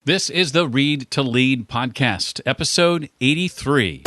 This is the Read to Lead podcast, episode 83.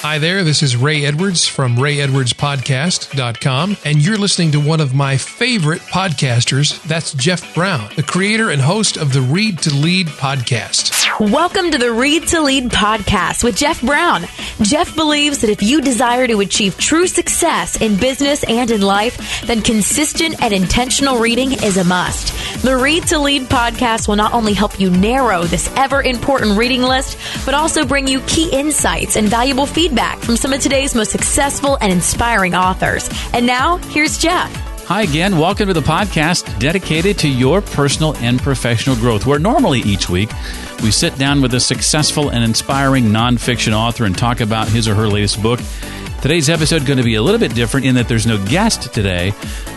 Hi there, this is Ray Edwards from RayEdwardsPodcast.com, and you're listening to one of my favorite podcasters. That's Jeff Brown, the creator and host of the Read to Lead podcast. Welcome to the Read to Lead podcast with Jeff Brown. Jeff believes that if you desire to achieve true success in business and in life, then consistent and intentional reading is a must. The Read to Lead podcast will not only help you narrow this ever-important reading list, but also bring you key insights and valuable feedback from some of today's most successful and inspiring authors. And now, here's Jeff. Hi again. Welcome to the podcast dedicated to your personal and professional growth, where normally each week we sit down with a successful and inspiring nonfiction author and talk about his or her latest book. Today's episode is going to be a little bit different in that there's no guest today,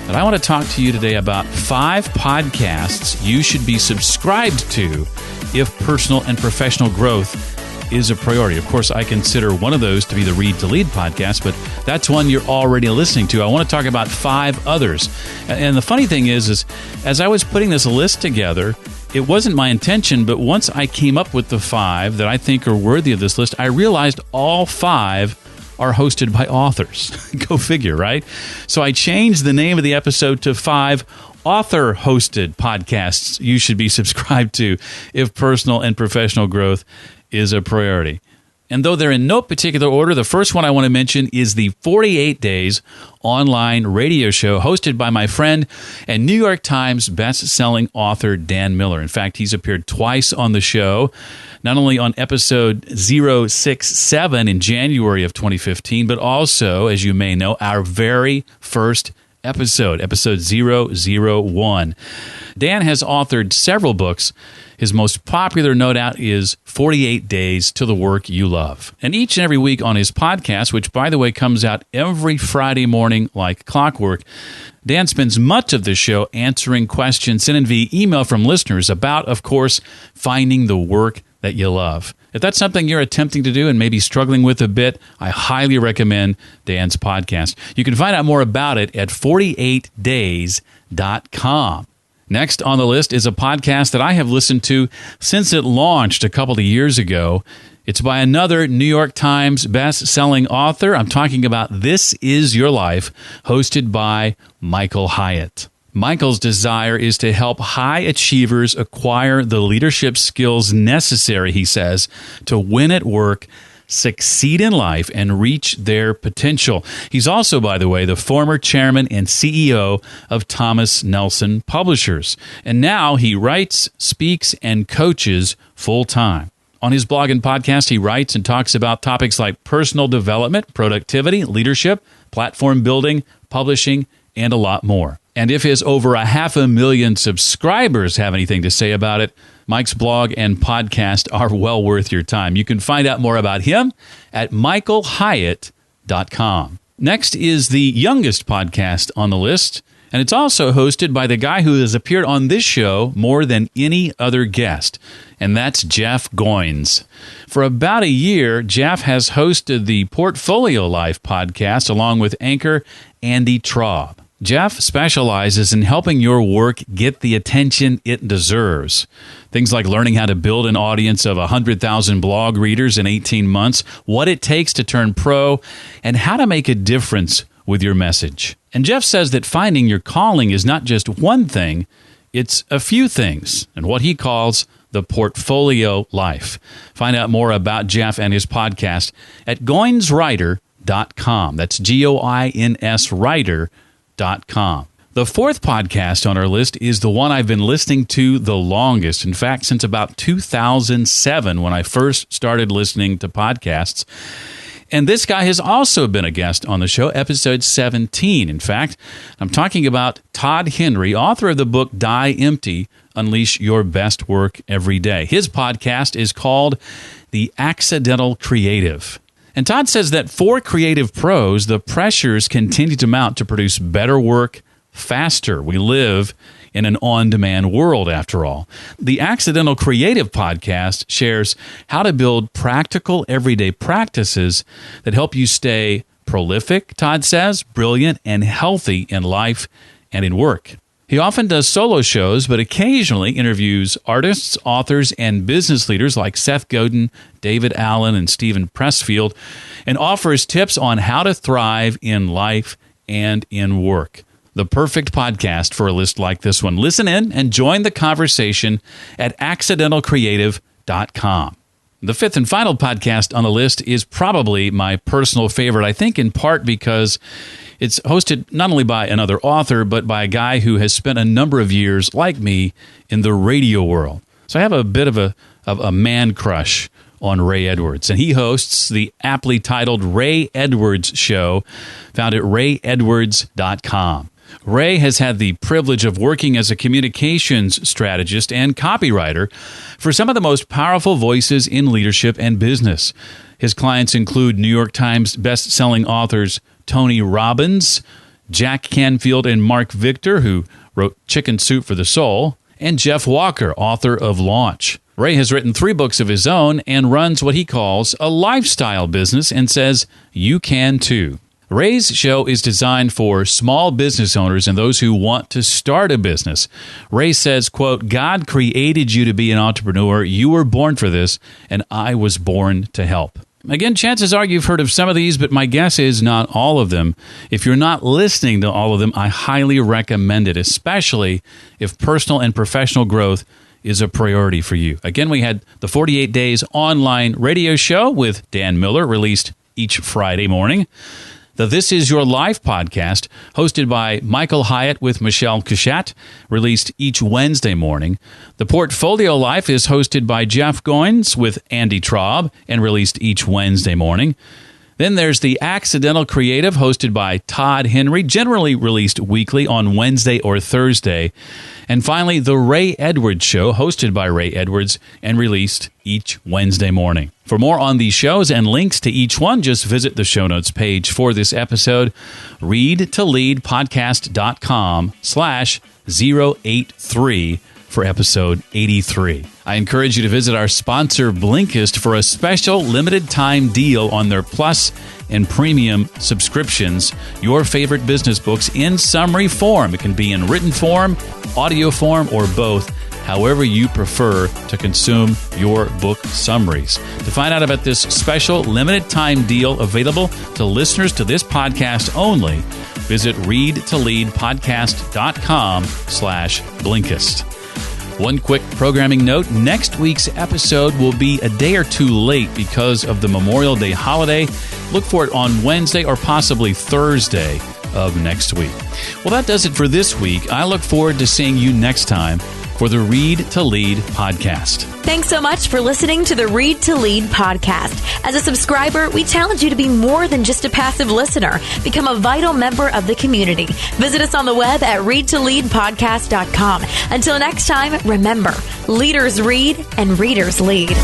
but I want to talk to you today about 5 podcasts you should be subscribed to if personal and professional growth is a priority. Of course, I consider one of those to be the Read to Lead podcast, but that's one you're already listening to. I want to talk about 5 others. And the funny thing is as I was putting this list together, it wasn't my intention, but once I came up with the 5 that I think are worthy of this list, I realized all 5 are hosted by authors. Go figure, right? So I changed the name of the episode to 5 author-hosted podcasts you should be subscribed to if personal and professional growth is a priority. And though they're in no particular order, the first one I want to mention is the 48 Days online radio show hosted by my friend and New York Times best-selling author Dan Miller. In fact, he's appeared twice on the show, not only on episode 067 in January of 2015, but also, as you may know, our very first episode 001. Dan has authored several books. His most popular, no doubt, is 48 Days to the Work You Love. And each and every week on his podcast, which, by the way, comes out every Friday morning like clockwork, Dan spends much of the show answering questions sent in via email from listeners about, of course, finding the work that you love. If that's something you're attempting to do and maybe struggling with a bit, I highly recommend Dan's podcast. You can find out more about it at 48days.com. Next on the list is a podcast that I have listened to since it launched a couple of years ago. It's by another New York Times best-selling author. I'm talking about This Is Your Life, hosted by Michael Hyatt. Michael's desire is to help high achievers acquire the leadership skills necessary, he says, to win at work, succeed in life, and reach their potential. He's also, by the way, the former chairman and CEO of Thomas Nelson Publishers. And now he writes, speaks, and coaches full-time. On his blog and podcast, he writes and talks about topics like personal development, productivity, leadership, platform building, publishing, and a lot more. And if his over 500,000 subscribers have anything to say about it, Mike's blog and podcast are well worth your time. You can find out more about him at michaelhyatt.com. Next is the youngest podcast on the list, and it's also hosted by the guy who has appeared on this show more than any other guest, and that's Jeff Goins. For about a year, Jeff has hosted the Portfolio Life podcast along with anchor Andy Traub. Jeff specializes in helping your work get the attention it deserves. Things like learning how to build an audience of 100,000 blog readers in 18 months, what it takes to turn pro, and how to make a difference with your message. And Jeff says that finding your calling is not just one thing, it's a few things, and what he calls the portfolio life. Find out more about Jeff and his podcast at GoinsWriter.com. That's GOINS Writer.com. The fourth podcast on our list is the one I've been listening to the longest. In fact, since about 2007, when I first started listening to podcasts. And this guy has also been a guest on the show, episode 17. In fact, I'm talking about Todd Henry, author of the book Die Empty, Unleash Your Best Work Every Day. His podcast is called The Accidental Creative. And Todd says that for creative pros, the pressures continue to mount to produce better work faster. We live in an on-demand world, after all. The Accidental Creative podcast shares how to build practical, everyday practices that help you stay prolific, Todd says, brilliant, and healthy in life and in work. He often does solo shows, but occasionally interviews artists, authors, and business leaders like Seth Godin, David Allen, and Stephen Pressfield, and offers tips on how to thrive in life and in work. The perfect podcast for a list like this one. Listen in and join the conversation at accidentalcreative.com. The fifth and final podcast on the list is probably my personal favorite, I think in part because it's hosted not only by another author, but by a guy who has spent a number of years, like me, in the radio world. So I have a bit of a man crush on Ray Edwards, and he hosts the aptly titled Ray Edwards Show, found at rayedwards.com. Ray has had the privilege of working as a communications strategist and copywriter for some of the most powerful voices in leadership and business. His clients include New York Times best-selling authors Tony Robbins, Jack Canfield, and Mark Victor, who wrote Chicken Soup for the Soul, and Jeff Walker, author of Launch. Ray has written 3 books of his own and runs what he calls a lifestyle business and says, you can too. Ray's show is designed for small business owners and those who want to start a business. Ray says, quote, God created you to be an entrepreneur. You were born for this, and I was born to help. Again, chances are you've heard of some of these, but my guess is not all of them. If you're not listening to all of them, I highly recommend it, especially if personal and professional growth is a priority for you. Again, we had the 48 Days online radio show with Dan Miller, released each Friday morning. The This Is Your Life podcast, hosted by Michael Hyatt with Michelle Cachat, released each Wednesday morning. The Portfolio Life is hosted by Jeff Goins with Andy Traub and released each Wednesday morning. Then there's The Accidental Creative, hosted by Todd Henry, generally released weekly on Wednesday or Thursday. And finally, The Ray Edwards Show, hosted by Ray Edwards and released each Wednesday morning. For more on these shows and links to each one, just visit the show notes page for this episode, readtoleadpodcast.com/083 for episode 83. I encourage you to visit our sponsor, Blinkist, for a special limited time deal on their Plus and Premium subscriptions. Your favorite business books in summary form. It can be in written form, audio form, or both, however you prefer to consume your book summaries. To find out about this special limited time deal available to listeners to this podcast only, visit readtoleadpodcast.com/Blinkist. One quick programming note, next week's episode will be a day or two late because of the Memorial Day holiday. Look for it on Wednesday or possibly Thursday of next week. Well, that does it for this week. I look forward to seeing you next time for the Read to Lead podcast. Thanks so much for listening to the Read to Lead podcast. As a subscriber, we challenge you to be more than just a passive listener. Become a vital member of the community. Visit us on the web at readtoleadpodcast.com. Until next time, remember, leaders read and readers lead.